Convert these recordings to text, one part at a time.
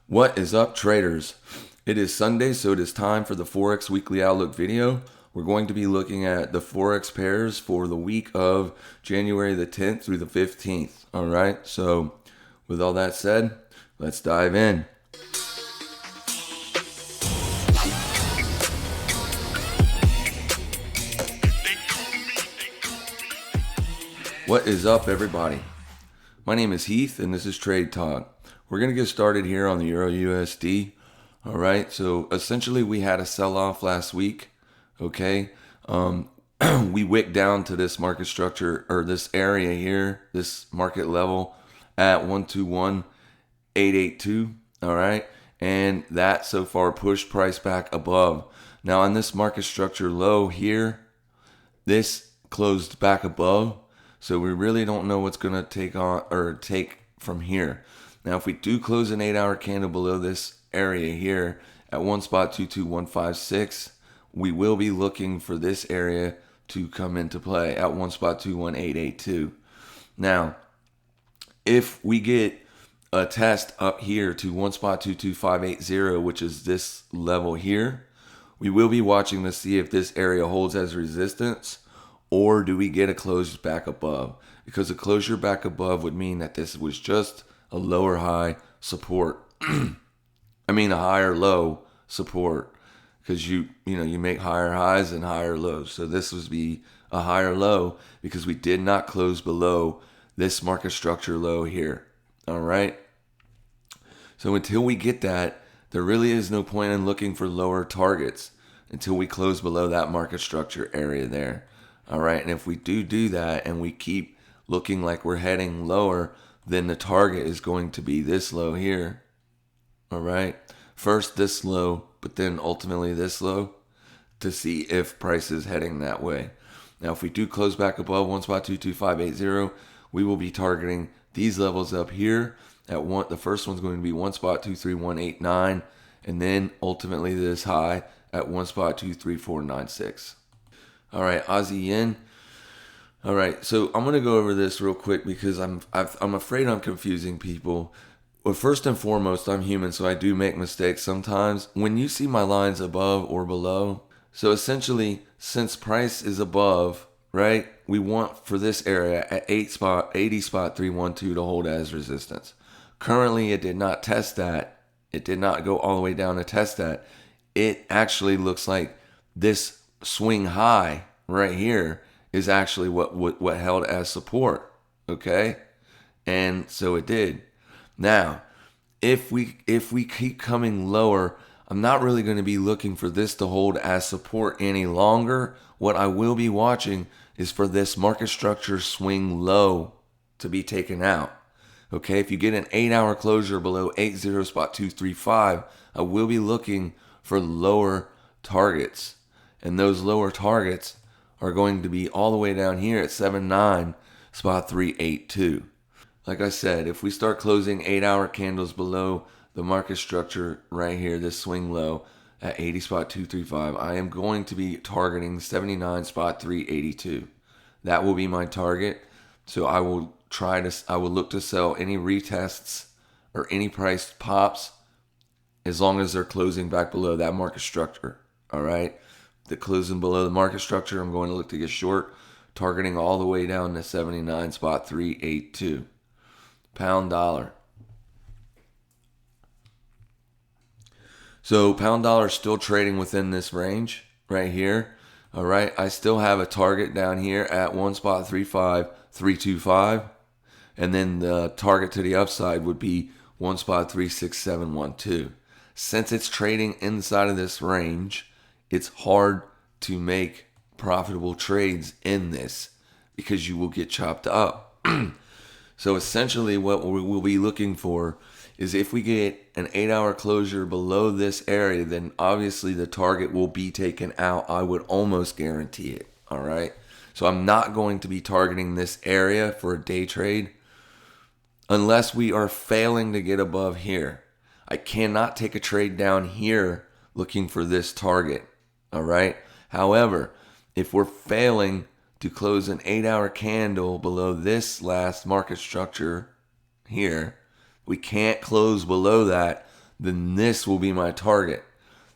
What is up, traders? It is Sunday, so it is time for the Forex Weekly Outlook video. We're going to be looking at the Forex pairs for the week of January the 10th through the 15th. All right, so with all that said, let's dive in. What is up, everybody? My name is Heath, and this is Trade Talk. We're going to get started here on the Euro USD. All right, so essentially we had a sell-off last week, okay? We wicked down to this market structure, or this area here, this market level at 121.882, all right? And that so far pushed price back above. Now on this market structure low here, this closed back above. So we really don't know what's going to take from here. Now, if we do close an 8-hour candle below this area here at 1.22156, we will be looking for this area to come into play at 1.21882. Now, if we get a test up here to 1.22580, which is this level here, we will be watching to see if this area holds as resistance, or do we get a close back above? Because a closure back above would mean that this was just a lower high support. A higher low support. Because you make higher highs and higher lows. So this would be a higher low because we did not close below this market structure low here. All right. So until we get that, there really is no point in looking for lower targets until we close below that market structure area there. All right, and if we do that and we keep looking like we're heading lower, then the target is going to be this low here. All right, first this low, but then ultimately this low to see if price is heading that way. Now, if we do close back above 1.22580, we will be targeting these levels up here. The first one's going to be 1.23189, and then ultimately this high at 1.23496. All right, Aussie Yen. All right, so I'm going to go over this real quick because I'm afraid I'm confusing people. Well, first and foremost, I'm human, so I do make mistakes sometimes. When you see my lines above or below, so essentially, since price is above, right, we want for this area at 80.312 to hold as resistance. Currently, it did not test that. It did not go all the way down to test that. It actually looks like this swing high right here is actually what held as support, okay? And so it did. Now, if we keep coming lower, I'm not really going to be looking for this to hold as support any longer. What I will be watching is for this market structure swing low to be taken out. Okay, if you get an 8-hour closure below 80.235, I will be looking for lower targets. And those lower targets are going to be all the way down here at 79.382. Like I said, if we start closing 8-hour candles below the market structure right here, this swing low at 80.235, I am going to be targeting 79.382. That will be my target. So I will look to sell any retests or any price pops as long as they're closing back below that market structure. All right. The closing below the market structure, I'm going to look to get short, targeting all the way down to 79.382. Pound dollar. So pound dollar still trading within this range right here. All right, I still have a target down here at 1.35325, and then the target to the upside would be 1.36712. Since it's trading inside of this range, it's hard to make profitable trades in this because you will get chopped up. So essentially what we will be looking for is if we get an 8-hour closure below this area, then obviously the target will be taken out. I would almost guarantee it. All right. So I'm not going to be targeting this area for a day trade unless we are failing to get above here. I cannot take a trade down here looking for this target. All right. However, if we're failing to close an 8-hour candle below this last market structure here, we can't close below that, then this will be my target.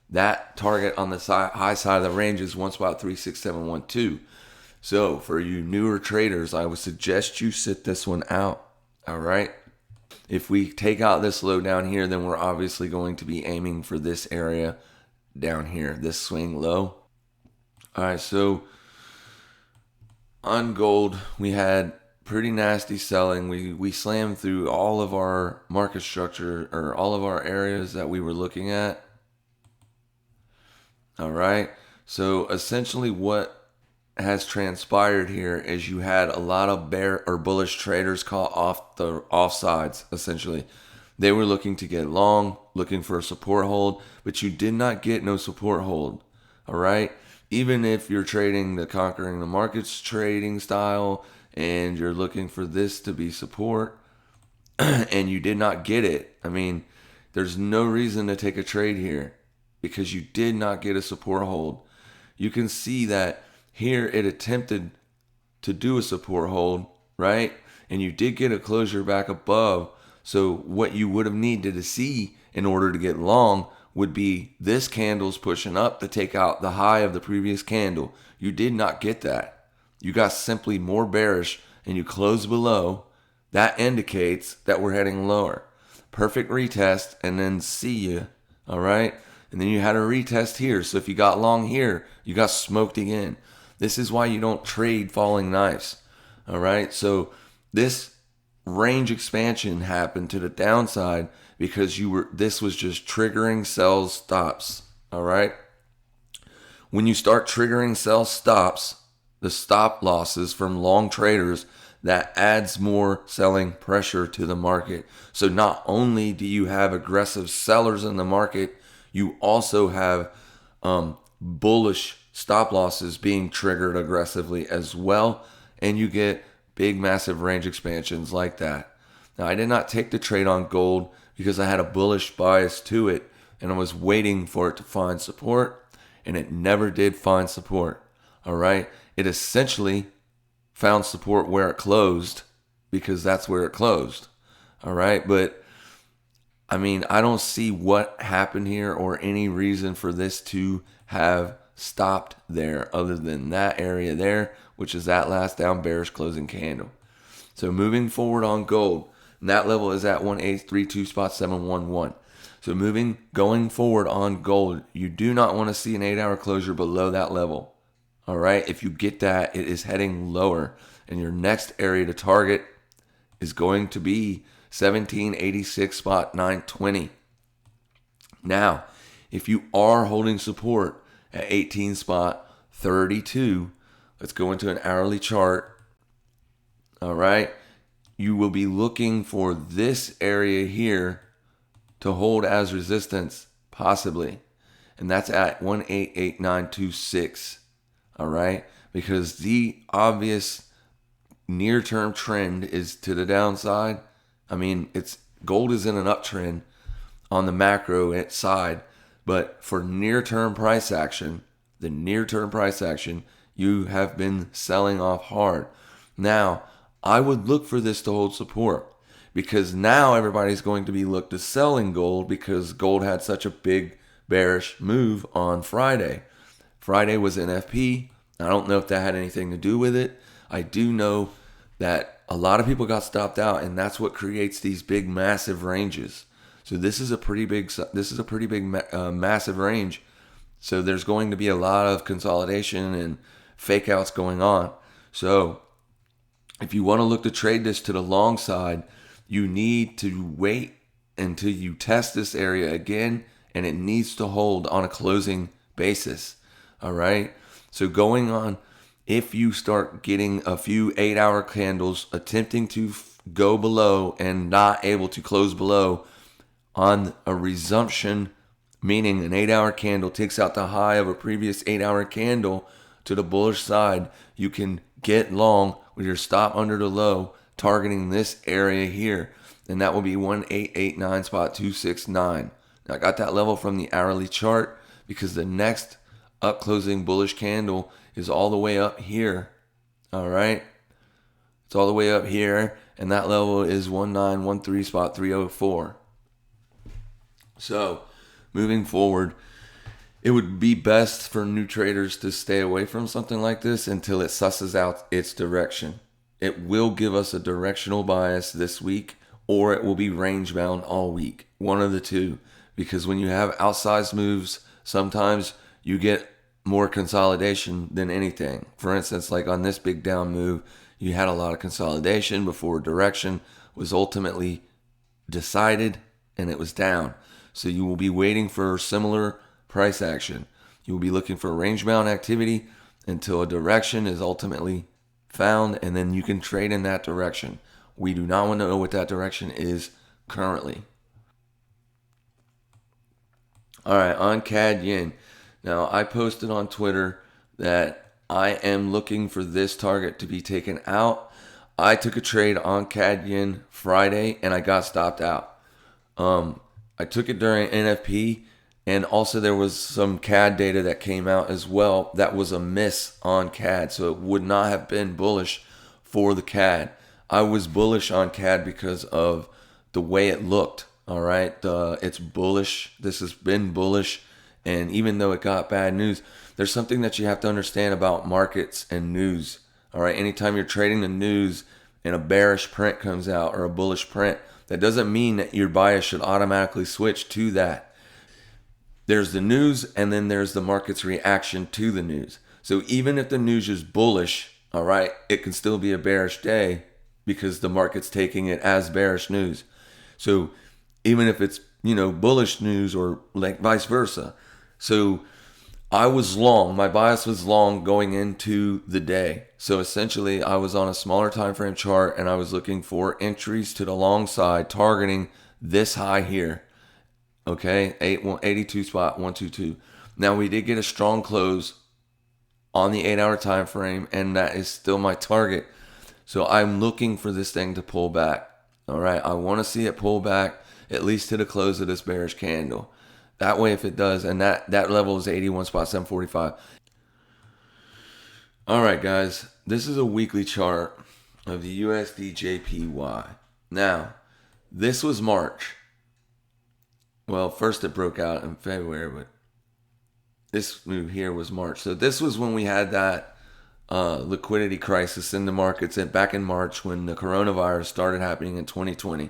That target on the high side of the range is 1.36712. So for you newer traders, I would suggest you sit this one out. All right. If we take out this low down here, then we're obviously going to be aiming for this area down here, this swing low. All right, so on gold, we had pretty nasty selling. We slammed through all of our market structure, or all of our areas that we were looking at. All right, so essentially what has transpired here is you had a lot of bear or bullish traders caught off the offsides. Essentially, they were looking to get long, looking for a support hold, but you did not get no support hold. All right, even if you're trading the conquering the markets trading style and you're looking for this to be support and you did not get it, I mean, there's no reason to take a trade here because you did not get a support hold. You can see that here it attempted to do a support hold, right? And you did get a closure back above. So what you would have needed to see in order to get long would be this candle's pushing up to take out the high of the previous candle. You did not get that. You got simply more bearish and you closed below. That indicates that we're heading lower. Perfect retest and then see you, all right? And then you had a retest here. So if you got long here, you got smoked again. This is why you don't trade falling knives. All right. So this range expansion happened to the downside because this was just triggering sell stops. All right. When you start triggering sell stops, the stop losses from long traders, that adds more selling pressure to the market. So not only do you have aggressive sellers in the market, you also have bullish stop losses being triggered aggressively as well, and you get big massive range expansions like that. Now, I did not take the trade on gold because I had a bullish bias to it and I was waiting for it to find support, and it never did find support. All right, it essentially found support where it closed because that's where it closed. All right, but I mean, I don't see what happened here or any reason for this to have stopped there other than that area there, which is that last down bearish closing candle. So moving forward on gold, that level is at 1832.711. So going forward on gold, you do not want to see an 8-hour closure below that level. All right, if you get that, it is heading lower, and your next area to target is going to be 1786.920. Now, if you are holding support at 18.32, let's go into an hourly chart. All right, you will be looking for this area here to hold as resistance, possibly, and that's at 188926. All right, because the obvious near-term trend is to the downside. I mean, gold is in an uptrend on the macro side, but for near-term price action, you have been selling off hard. Now, I would look for this to hold support because now everybody's going to be looked to selling gold because gold had such a big bearish move on Friday. Friday was NFP. I don't know if that had anything to do with it. I do know that a lot of people got stopped out, and that's what creates these big, massive ranges. So this is a pretty big, massive range. So there's going to be a lot of consolidation and fake outs going on. So if you want to look to trade this to the long side, you need to wait until you test this area again, and it needs to hold on a closing basis. All right. So going on, if you start getting a few 8-hour candles attempting to go below and not able to close below on a resumption, meaning an 8-hour candle takes out the high of a previous 8-hour candle to the bullish side, you can get long with your stop under the low, targeting this area here, and that will be 1889.269. Now, I got that level from the hourly chart because the next up closing bullish candle is all the way up here. All right, it's all the way up here, and that level is 1913.304. So moving forward, it would be best for new traders to stay away from something like this until it susses out its direction. It will give us a directional bias this week, or it will be range bound all week. One of the two. Because when you have outsized moves, sometimes you get more consolidation than anything. For instance, like on this big down move, you had a lot of consolidation before direction was ultimately decided and it was down. So you will be waiting for similar price action. You will be looking for range bound activity until a direction is ultimately found, and then you can trade in that direction. We do not want to know what that direction is currently. All right, on CAD Yen. Now, I posted on Twitter that I am looking for this target to be taken out. I took a trade on CAD Yen Friday and I got stopped out. I took it during NFP, and also there was some CAD data that came out as well that was a miss on CAD, so it would not have been bullish for the CAD. I was bullish on CAD because of the way it looked. All right, it's bullish. This has been bullish, and even though it got bad news, there's something that you have to understand about markets and news. All right, anytime you're trading the news and a bearish print comes out or a bullish print, that doesn't mean that your bias should automatically switch to that. There's the news, and then there's the market's reaction to the news. So even if the news is bullish, all right, it can still be a bearish day because the market's taking it as bearish news. So even if it's, bullish news or like vice versa. So I was long. My bias was long going into the day. So essentially, I was on a smaller time frame chart and I was looking for entries to the long side, targeting this high here. Okay, 82 spot 122. Now we did get a strong close on the 8-hour time frame, and that is still my target. So I'm looking for this thing to pull back. All right, I want to see it pull back at least to the close of this bearish candle. That way, if it does, and that level is 81 spot 745. All right, guys, this is a weekly chart of the USD JPY. Now, this was March. Well, first it broke out in February, but this move here was March. So this was when we had that liquidity crisis in the markets back in March when the coronavirus started happening in 2020.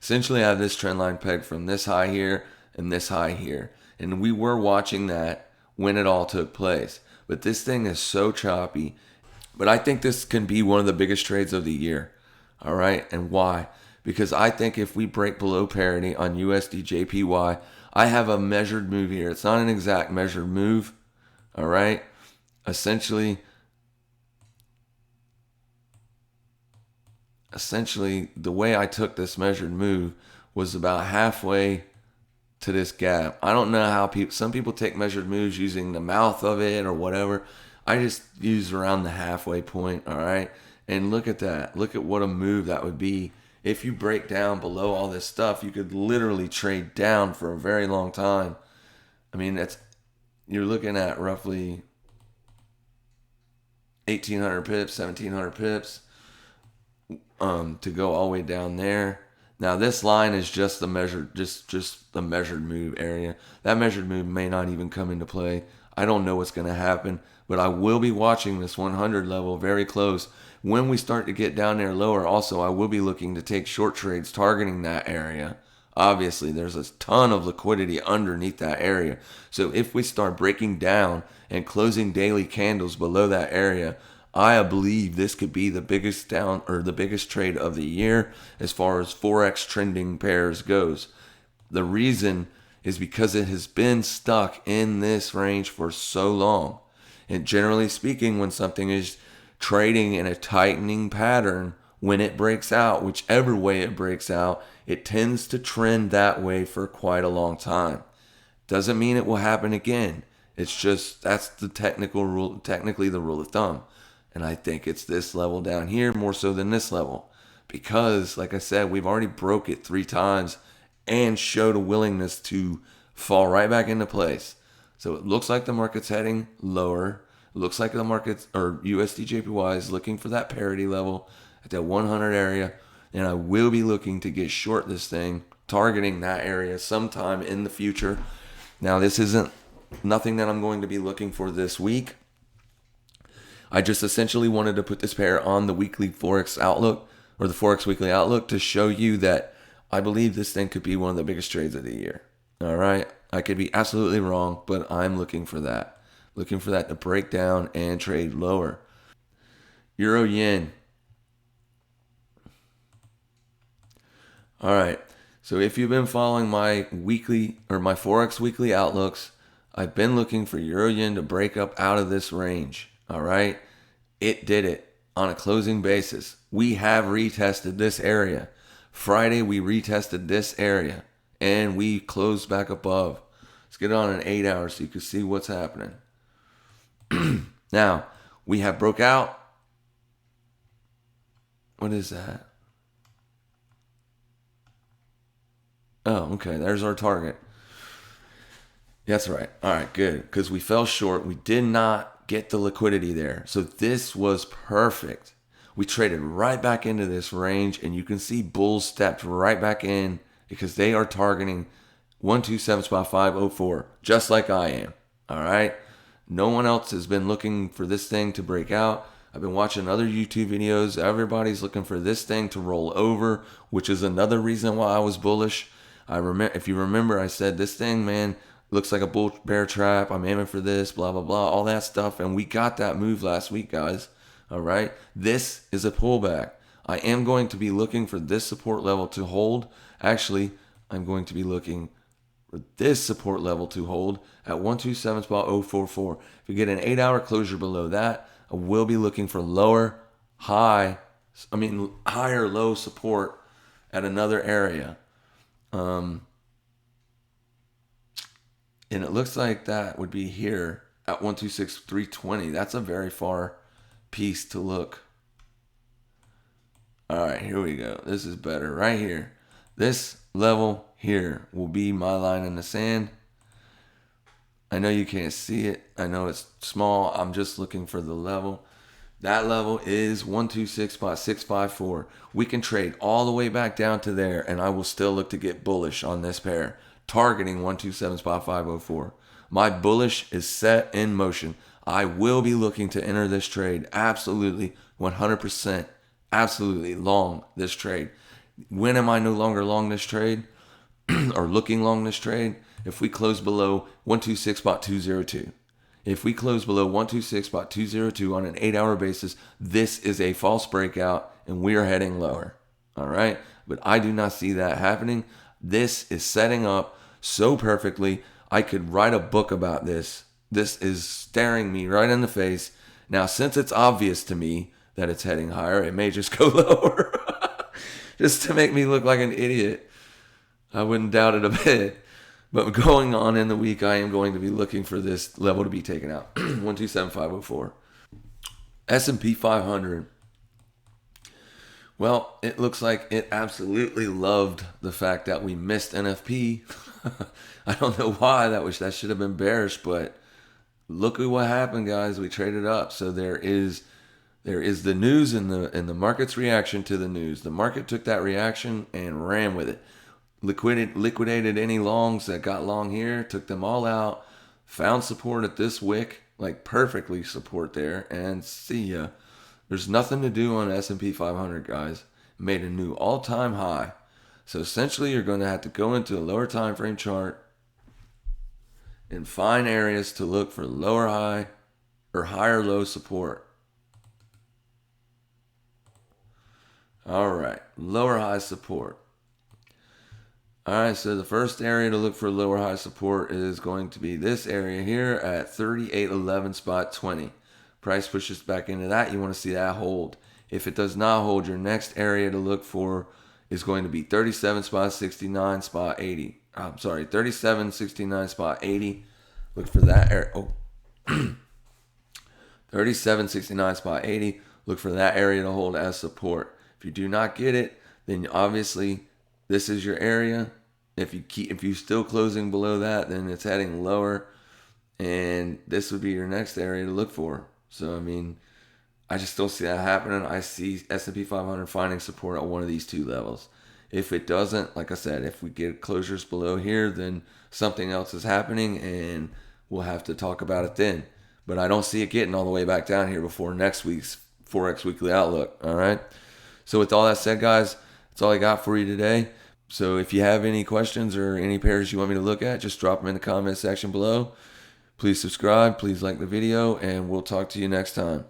Essentially, I have this trend line pegged from this high here and this high here. And we were watching that when it all took place. But this thing is so choppy. But I think this can be one of the biggest trades of the year. All right. And why? Because I think if we break below parity on USD JPY, I have a measured move here. It's not an exact measured move. All right. Essentially, the way I took this measured move was about halfway to this gap. I don't know how some people take measured moves using the mouth of it or whatever. I just use around the halfway point, all right? And look at that. Look at what a move that would be. If you break down below all this stuff, you could literally trade down for a very long time. I mean, you're looking at roughly 1,800 pips, 1,700 pips. To go all the way down there. Now this line is just the measured, just the measured move area. That measured move may not even come into play. I don't know what's going to happen, but I will be watching this 100 level very close. When we start to get down there lower, also I will be looking to take short trades targeting that area. Obviously, there's a ton of liquidity underneath that area. So if we start breaking down and closing daily candles below that area, I believe this could be the biggest the biggest trade of the year as far as Forex trending pairs goes. The reason is because it has been stuck in this range for so long. And generally speaking, when something is trading in a tightening pattern, when it breaks out, whichever way it breaks out, it tends to trend that way for quite a long time. Doesn't mean it will happen again. It's just that's the technically the rule of thumb. And I think it's this level down here more so than this level. Because, like I said, we've already broke it 3 times and showed a willingness to fall right back into place. So it looks like the market's heading lower. It looks like the market's, or USD JPY is looking for that parity level at that 100 area. And I will be looking to get short this thing targeting that area sometime in the future. Now, this isn't nothing that I'm going to be looking for this week. I just essentially wanted to put this pair on the weekly Forex Outlook, or the Forex Weekly Outlook, to show you that I believe this thing could be one of the biggest trades of the year. All right? I could be absolutely wrong, but I'm looking for that. Looking for that to break down and trade lower. Euro yen. All right. So if you've been following my weekly or my Forex Weekly Outlooks, I've been looking for Euro yen to break up out of this range. All right. It did it on a closing basis. We have retested this area. Friday, we retested this area and we closed back above. Let's get it on an 8 hour so you can see what's happening. Now, we have broke out. What is that? Oh, okay. There's our target. That's right. All right, good. Because we fell short. We did not get the liquidity there. So this was perfect. We traded right back into this range, and you can see bulls stepped right back in because they are targeting 127.504, just like I am. All right. No one else has been looking for this thing to break out. I've been watching other YouTube videos. Everybody's looking for this thing to roll over, which is another reason why I was bullish. If you remember, I said this thing, man, looks like a bull bear trap. I'm aiming for this, blah, blah, blah, all that stuff. And we got that move last week, guys. All right. This is a pullback. I am going to be looking for this support level to hold. Actually, I'm going to be looking for this support level to hold at 127.044. If you get an 8 hour closure below that, I will be looking for higher low support at another area. And it looks like that would be here at 126.320. That's a very far piece to look. All right, here we go. This is better right here. This level here will be my line in the sand. I know you can't see it. I know it's small. I'm just looking for the level. That level is 126.654. We can trade all the way back down to there, and I will still look to get bullish on this pair, targeting 127.504. My bullish is set in motion. I will be looking to enter this trade absolutely 100%, absolutely long this trade. When am I no longer long this trade or looking long this trade? If we close below 126.202. If we close below 126.202 on an 8 hour basis, this is a false breakout and we are heading lower. All right. But I do not see that happening. This is setting up so perfectly. I could write a book about this. This is staring me right in the face. Now, since it's obvious to me that it's heading higher, it may just go lower just to make me look like an idiot. I wouldn't doubt it a bit. But going on in the week, I am going to be looking for this level to be taken out. 127.504. S&P 500. Well, it looks like it absolutely loved the fact that we missed NFP. I don't know why that should have been bearish, but look at what happened, guys. We traded up. So there is the news and the market's reaction to the news. The market took that reaction and ran with it. Liquidated any longs that got long here, took them all out, found support at this wick, like perfectly support there, and see ya. There's nothing to do on S&P 500, guys. Made a new all-time high. So essentially, you're going to have to go into a lower time frame chart and find areas to look for lower high or higher low support. All right, lower high support. All right, so the first area to look for lower high support is going to be this area here at 3811.20. Price pushes back into that. You want to see that hold. If it does not hold, your next area to look for is going to be 37.69.80. I'm sorry, 37.69.80. Look for that area. Oh, 37.69.80. Look for that area to hold as support. If you do not get it, then obviously this is your area. If you still closing below that, then it's heading lower, and this would be your next area to look for. So I mean, I just don't see that happening. I see S&P 500 finding support at one of these two levels. If it doesn't, like I said, if we get closures below here, then something else is happening and we'll have to talk about it then. But I don't see it getting all the way back down here before next week's Forex Weekly Outlook. All right. So with all that said, guys, that's all I got for you today. So if you have any questions or any pairs you want me to look at, just drop them in the comment section below. Please subscribe, please like the video, and we'll talk to you next time.